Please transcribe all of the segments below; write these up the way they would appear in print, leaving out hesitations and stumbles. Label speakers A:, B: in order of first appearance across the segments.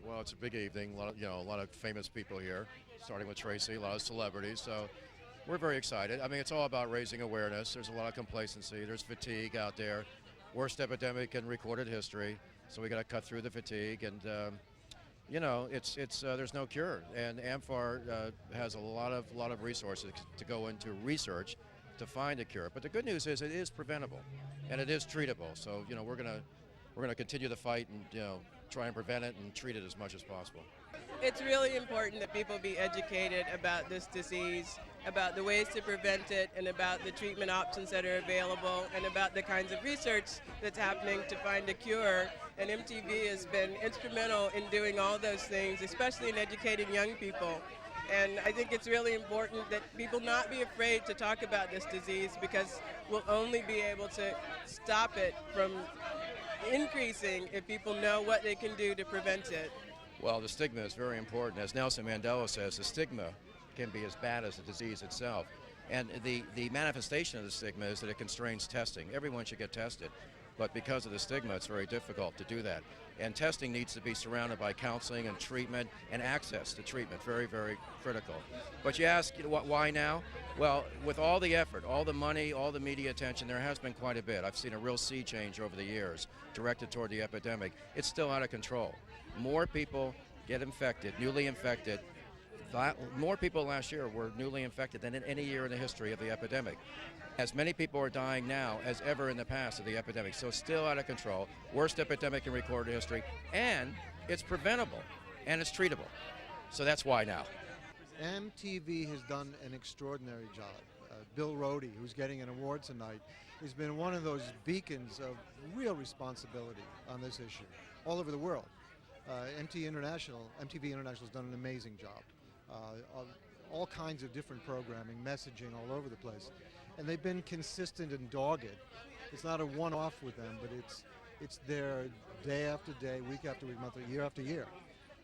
A: Well, it's a big evening. A lot of famous people here, starting with Tracy, a lot of celebrities. So we're very excited. I mean, it's all about raising awareness. There's a lot of complacency. There's fatigue out there. Worst epidemic in recorded history. So we got to cut through the fatigue, and it's there's no cure. And amfAR has a lot of resources to go into research to find a cure. But the good news is it is preventable, and it is treatable. So we're gonna continue the fight and try and prevent it and treat it as much as possible.
B: It's really important that people be educated about this disease, about the ways to prevent it, and about the treatment options that are available, and about the kinds of research that's happening to find a cure. And MTV has been instrumental in doing all those things, especially in educating young people. And I think it's really important that people not be afraid to talk about this disease, because we'll only be able to stop it from increasing if people know what they can do to prevent it.
A: Well, the stigma is very important. As Nelson Mandela says, the stigma can be as bad as the disease itself. And the manifestation of the stigma is that it constrains testing. Everyone should get tested. But because of the stigma, it's very difficult to do that. And testing needs to be surrounded by counseling and treatment and access to treatment. Very, very critical. But you ask, why now? Well, with all the effort, all the money, all the media attention, there has been quite a bit. I've seen a real sea change over the years directed toward the epidemic. It's still out of control. More people get infected, newly infected. More people last year were newly infected than in any year in the history of the epidemic. As many people are dying now as ever in the past of the epidemic. So it's still out of control. Worst epidemic in recorded history. And it's preventable. And it's treatable. So that's why now.
C: MTV has done an extraordinary job. Bill Roedy, who's getting an award tonight, has been one of those beacons of real responsibility on this issue all over the world. MTV International has done an amazing job. All kinds of different programming, messaging all over the place. And they've been consistent and dogged. It's not a one-off with them, but it's there day after day, week after week, month, year after year.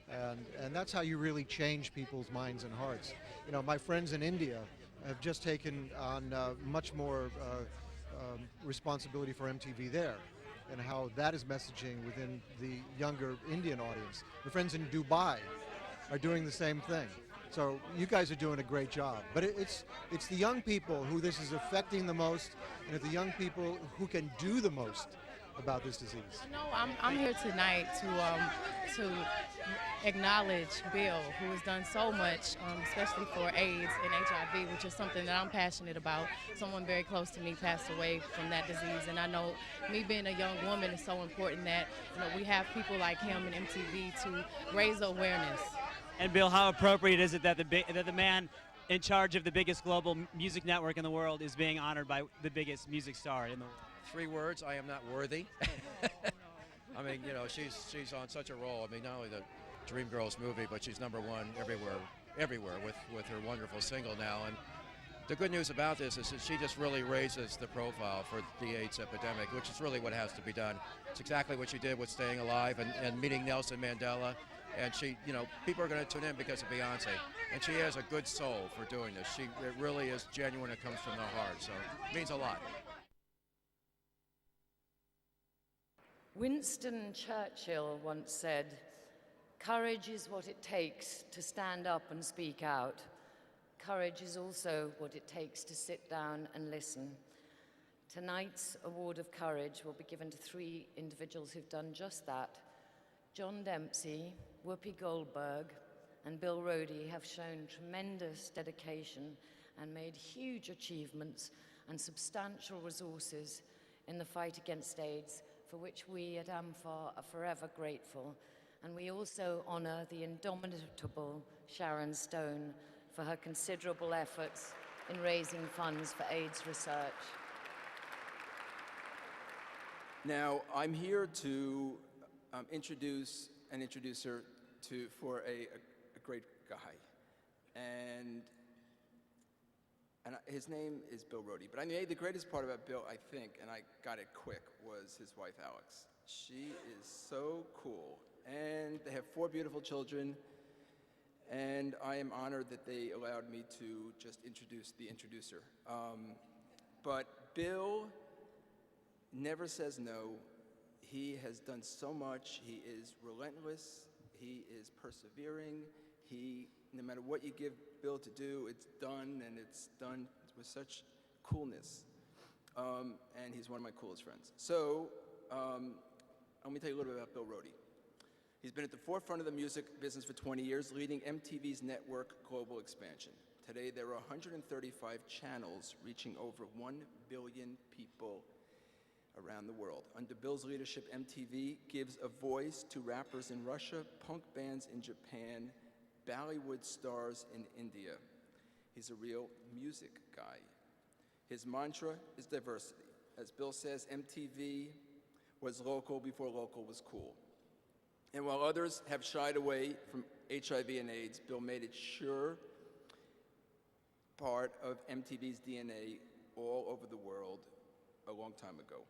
C: And that's how you really change people's minds and hearts. My friends in India have just taken on much more responsibility for MTV there, and how that is messaging within the younger Indian audience. The friends in Dubai are doing the same thing. So you guys are doing a great job. But it's the young people who this is affecting the most, and it's the young people who can do the most about this disease.
D: No, I'm here tonight to acknowledge Bill, who has done so much, especially for AIDS and HIV, which is something that I'm passionate about. Someone very close to me passed away from that disease, and I know me being a young woman is so important that we have people like him and MTV to raise awareness.
E: And Bill, how appropriate is it that the man in charge of the biggest global music network in the world is being honored by the biggest music star in the world?
A: 3 words: I am not worthy. I mean, she's on such a roll. I mean, not only the Dreamgirls movie, but she's #1 everywhere with her wonderful single now. And the good news about this is that she just really raises the profile for the AIDS epidemic, which is really what has to be done. It's exactly what she did with Staying Alive and meeting Nelson Mandela. And she, people are going to tune in because of Beyoncé. And she has a good soul for doing this. It really is genuine. It comes from the heart. So it means a lot.
F: Winston Churchill once said, "Courage is what it takes to stand up and speak out. Courage is also what it takes to sit down and listen." Tonight's Award of Courage will be given to 3 individuals who've done just that. John Dempsey, Whoopi Goldberg, and Bill Roedy have shown tremendous dedication and made huge achievements and substantial resources in the fight against AIDS, for which we at amfAR are forever grateful. And we also honor the indomitable Sharon Stone for her considerable efforts in raising funds for AIDS research.
G: Now, I'm here to introduce her for a great guy. And his name is Bill Roedy. But I mean, the greatest part about Bill, I think, and I got it quick, was his wife, Alex. She is so cool. And they have 4 beautiful children. And I am honored that they allowed me to just introduce the introducer. But Bill never says no. He has done so much. He is relentless. He is persevering. No matter what you give Bill to do, it's done, and it's done with such coolness. And he's one of my coolest friends. So let me tell you a little bit about Bill Roedy. He's been at the forefront of the music business for 20 years, leading MTV's network global expansion. Today, there are 135 channels reaching over 1 billion people around the world. Under Bill's leadership, MTV gives a voice to rappers in Russia, punk bands in Japan, Bollywood stars in India. He's a real music guy. His mantra is diversity. As Bill says, MTV was local before local was cool. And while others have shied away from HIV and AIDS, Bill made it sure part of MTV's DNA all over the world a long time ago.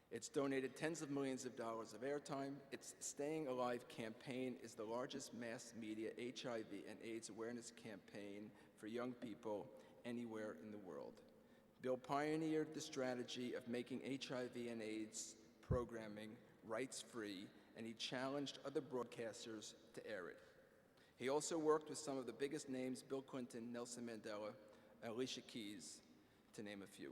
G: It's donated tens of millions of dollars of airtime. Its Staying Alive campaign is the largest mass media HIV and AIDS awareness campaign for young people anywhere in the world. Bill pioneered the strategy of making HIV and AIDS programming rights-free, and he challenged other broadcasters to air it. He also worked with some of the biggest names, Bill Clinton, Nelson Mandela, Alicia Keys, to name a few.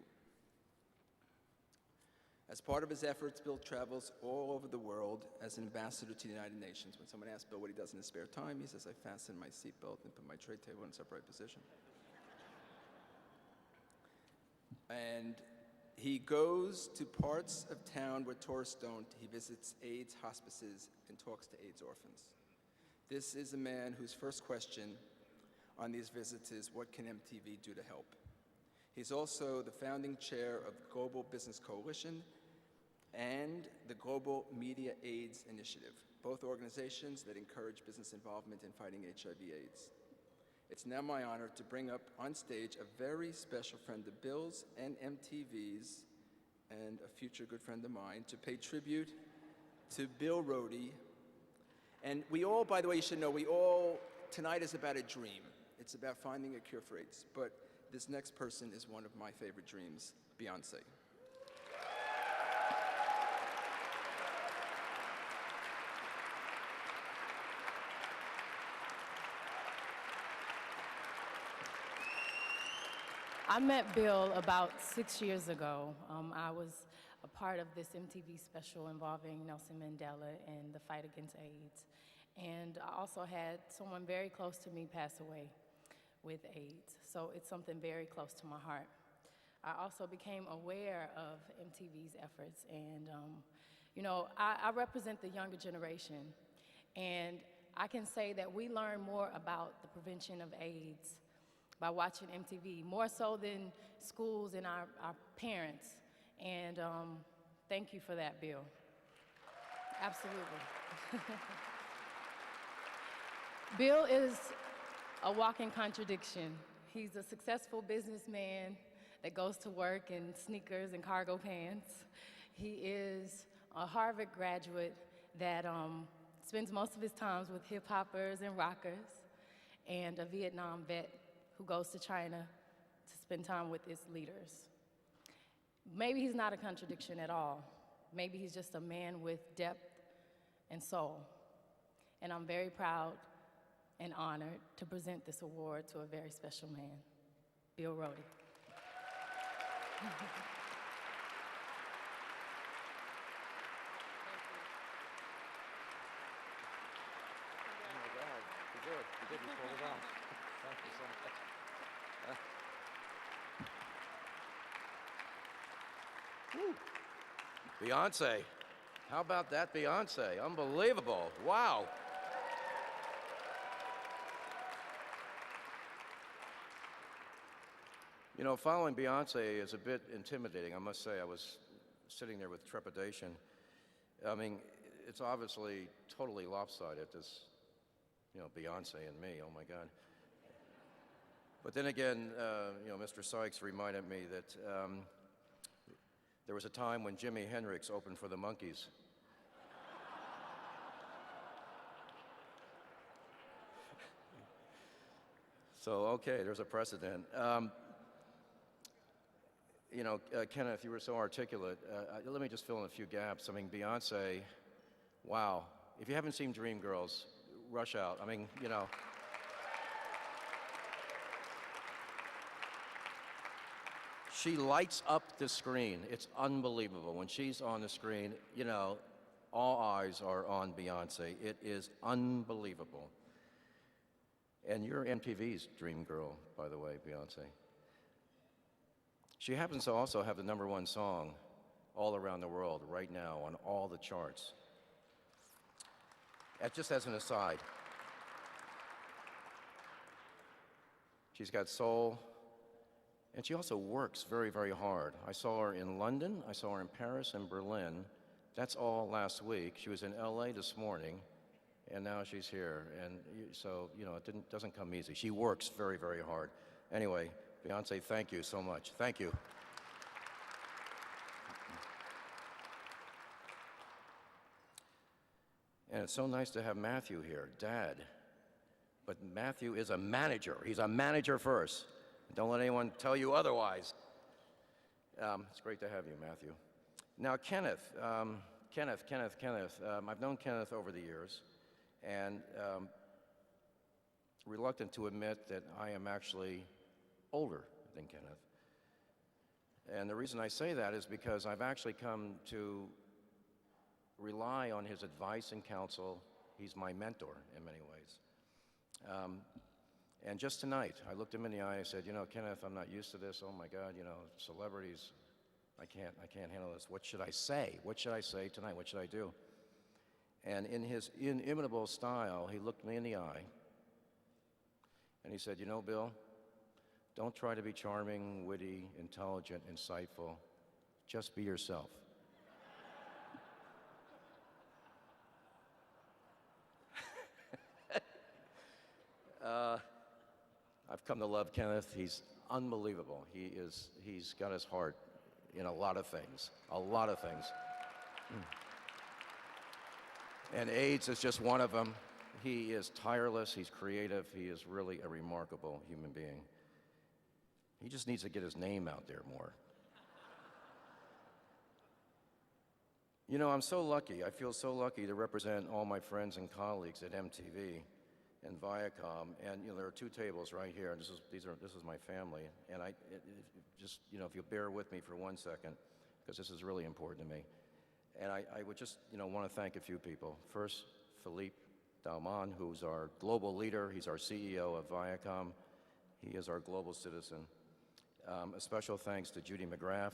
G: As part of his efforts, Bill travels all over the world as an ambassador to the United Nations. When someone asks Bill what he does in his spare time, he says, I fasten my seatbelt and put my tray table in its upright position. And he goes to parts of town where tourists don't. He visits AIDS hospices and talks to AIDS orphans. This is a man whose first question on these visits is, what can MTV do to help? He's also the founding chair of the Global Business Coalition and the Global Media AIDS Initiative, both organizations that encourage business involvement in fighting HIV/AIDS. It's now my honor to bring up on stage a very special friend of Bill's and MTV's, and a future good friend of mine, to pay tribute to Bill Roedy. And we all, by the way, you should know, tonight is about a dream. It's about finding a cure for AIDS. But this next person is one of my favorite dreams, Beyoncé.
D: I met Bill about 6 years ago. I was a part of this MTV special involving Nelson Mandela and the fight against AIDS. And I also had someone very close to me pass away with AIDS. So it's something very close to my heart. I also became aware of MTV's efforts. And, I represent the younger generation. And I can say that we learn more about the prevention of AIDS by watching MTV, more so than schools and our parents. And thank you for that, Bill. Absolutely. Bill is a walking contradiction. He's a successful businessman that goes to work in sneakers and cargo pants. He is a Harvard graduate that spends most of his time with hip-hoppers and rockers, and a Vietnam vet who goes to China to spend time with its leaders. Maybe he's not a contradiction at all. Maybe he's just a man with depth and soul. And I'm very proud and honored to present this award to a very special man, Bill Roedy.
G: Oh my God, you did. You did. You pulled it off. Thank you so much.
A: Beyoncé. How about that, Beyoncé? Unbelievable. Wow. Following Beyoncé is a bit intimidating, I must say. I was sitting there with trepidation. I mean, it's obviously totally lopsided, this, Beyoncé and me, oh my God. But then again, Mr. Sykes reminded me that there was a time when Jimi Hendrix opened for the Monkees. So, okay, there's a precedent. Kenneth, you were so articulate. Let me just fill in a few gaps. I mean, Beyoncé, wow. If you haven't seen Dreamgirls, rush out. I mean, you know. She lights up the screen. It's unbelievable. When she's on the screen, you know, all eyes are on Beyoncé. It is unbelievable. And you're MTV's dream girl, by the way, Beyoncé. She happens to also have the #1 song all around the world right now on all the charts. Just as an aside, she's got soul, and she also works very, very hard. I saw her in London, I saw her in Paris and Berlin. That's all last week. She was in LA this morning, and now she's here. And so, you know, it doesn't come easy. She works very, very hard. Anyway, Beyoncé, thank you so much. Thank you. And it's so nice to have Matthew here, Dad. But Matthew is a manager. He's a manager first. Don't let anyone tell you otherwise. It's great to have you, Matthew. Now, Kenneth. I've known Kenneth over the years, and reluctant to admit that I am actually older than Kenneth. And the reason I say that is because I've actually come to rely on his advice and counsel. He's my mentor in many ways. And just tonight, I looked him in the eye and said, you know, Kenneth, I'm not used to this. Oh my God, you know, celebrities, I can't handle this. What should I say? What should I say tonight? What should I do? And in his inimitable style, he looked me in the eye and he said, you know, Bill, don't try to be charming, witty, intelligent, insightful. Just be yourself. I've come to love Kenneth. He's unbelievable. He's got his heart in a lot of things, And AIDS is just one of them. He is tireless, he's creative, he is really a remarkable human being. He just needs to get his name out there more. You know, I'm so lucky, I feel so lucky to represent all my friends and colleagues at MTV and Viacom, and you know, there are 2 tables right here, and this is my family, and just, you know, if you'll bear with me for 1 second, because this is really important to me. And I would just, you know, want to thank a few people. First, Philippe Dalman, who's our global leader. He's our CEO of Viacom. He is our global citizen. A special thanks to Judy McGrath.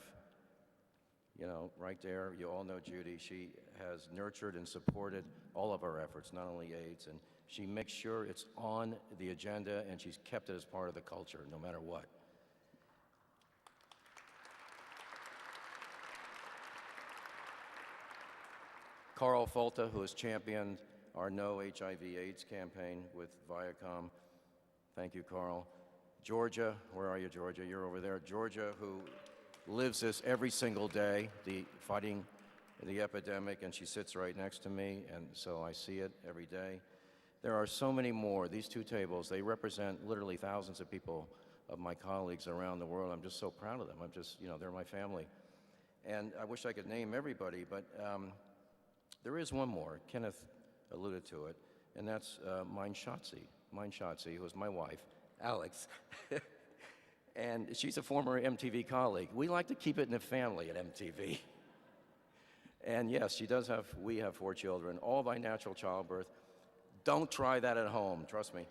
A: You know, right there, you all know Judy. She has nurtured and supported all of our efforts, not only AIDS, and she makes sure it's on the agenda, and she's kept it as part of the culture, no matter what. Carl Folta, who has championed our No HIV/AIDS campaign with Viacom. Thank you, Carl. Georgia, where are you, Georgia? You're over there. Georgia, who lives this every single day, fighting the epidemic, and she sits right next to me, and so I see it every day. There are so many more. These 2 tables, they represent literally thousands of people, of my colleagues around the world. I'm just so proud of them. I'm just, you know, they're my family. And I wish I could name everybody, but there is one more. Kenneth alluded to it, and that's Mein Schatzi, who is my wife, Alex. And she's a former MTV colleague. We like to keep it in the family at MTV. And yes, we have 4 children, all by natural childbirth. Don't try that at home, trust me.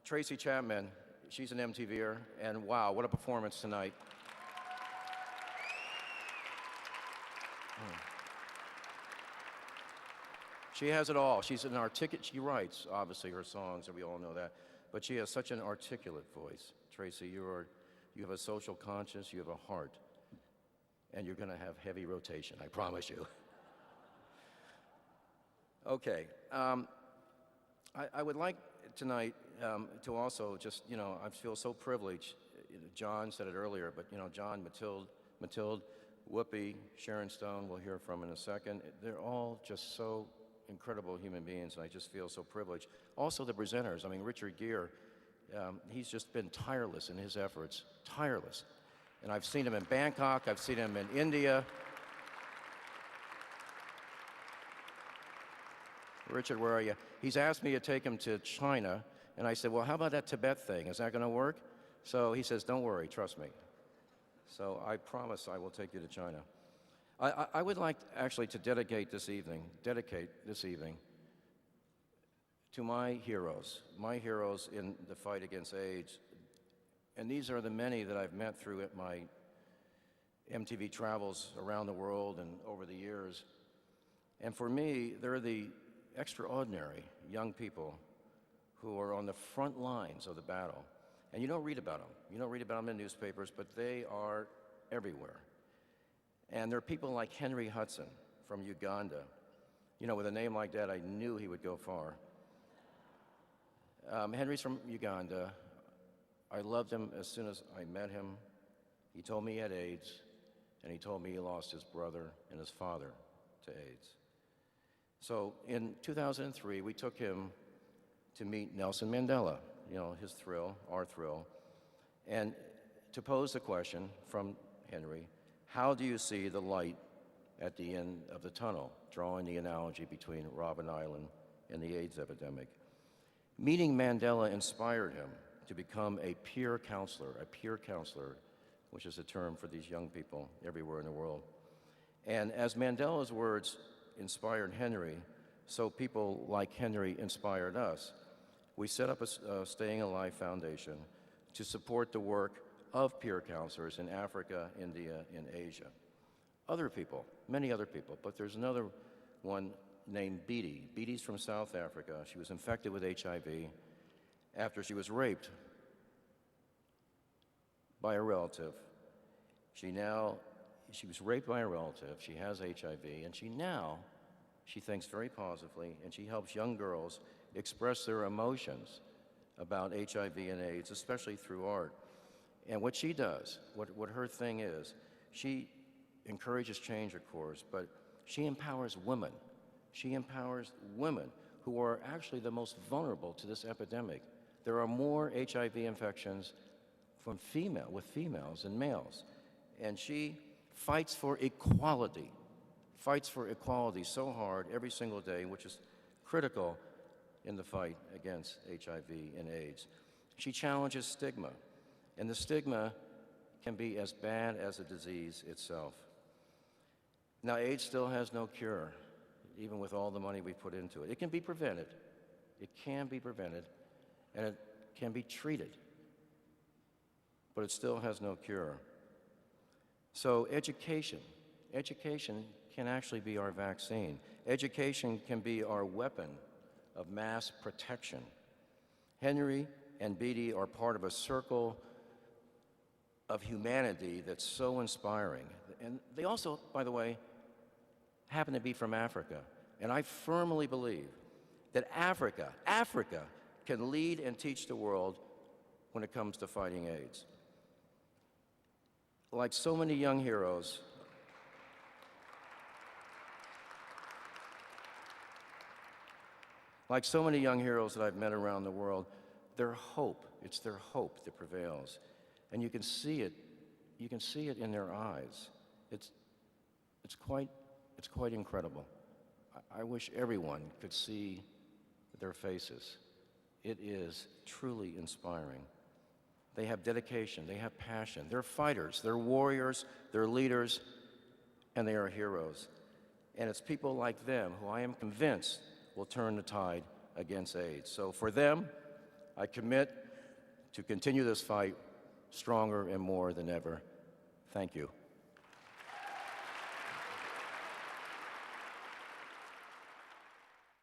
A: Tracy Chapman, she's an MTVer, and wow, what a performance tonight. She has it all. She's an articulate, she writes, obviously, her songs, and we all know that, but she has such an articulate voice. Tracy, you have a social conscience, you have a heart, and you're gonna have heavy rotation, I promise you. Okay, I would like tonight to also just, you know, I feel so privileged. John said it earlier, but you know, John, Mathilde, Whoopi, Sharon Stone, we'll hear from in a second. They're all just so incredible human beings, and I just feel so privileged. Also the presenters, I mean, Richard Gere, he's just been tireless in his efforts, tireless. And I've seen him in Bangkok, I've seen him in India. Richard, where are you? He's asked me to take him to China, and I said, well, how about that Tibet thing? Is that going to work? So he says, don't worry, trust me. So I promise I will take you to China. I would like actually to dedicate this evening to my heroes in the fight against AIDS. And these are the many that I've met through my MTV travels around the world and over the years. And for me, they're the extraordinary young people who are on the front lines of the battle. And you don't read about them. You don't read about them in newspapers, but they are everywhere. And there are people like Henry Hudson from Uganda. You know, with a name like that, I knew he would go far. Henry's from Uganda. I loved him as soon as I met him. He told me he had AIDS, and he told me he lost his brother and his father to AIDS. So in 2003, we took him to meet Nelson Mandela, you know, his thrill, our thrill, and to pose the question from Henry, how do you see the light at the end of the tunnel, drawing the analogy between Robben Island and the AIDS epidemic. Meeting Mandela inspired him to become a peer counselor, which is a term for these young people everywhere in the world. And as Mandela's words inspired Henry, so people like Henry inspired us. We set up a Staying Alive Foundation to support the work of peer counselors in Africa, India, and Asia. Other people, many other people, but there's another one named Beatty. Beatty's from South Africa. She was infected with HIV after she was raped by a relative. She was raped by a relative, she has HIV, and she thinks very positively, and she helps young girls express their emotions about HIV and AIDS, especially through art. And what she does, what her thing is, she encourages change, of course, but she empowers women. She empowers women who are actually the most vulnerable to this epidemic. There are more HIV infections with females than males. And she fights for equality so hard every single day, which is critical in the fight against HIV and AIDS. She challenges stigma, and the stigma can be as bad as the disease itself. Now, AIDS still has no cure, even with all the money we put into it. It can be prevented. It can be prevented, and it can be treated, but it still has no cure. So education can actually be our vaccine. Education can be our weapon of mass protection. Henry and Beatty are part of a circle of humanity that's so inspiring. And they also, by the way, happen to be from Africa. And I firmly believe that Africa can lead and teach the world when it comes to fighting AIDS. Like so many young heroes, that I've met around the world, it's their hope that prevails. And you can see it in their eyes. It's quite incredible. I wish everyone could see their faces. It is truly inspiring. They have dedication, they have passion. They're fighters, they're warriors, they're leaders, and they are heroes. And it's people like them who I am convinced will turn the tide against AIDS. So for them, I commit to continue this fight stronger and more than ever. Thank you.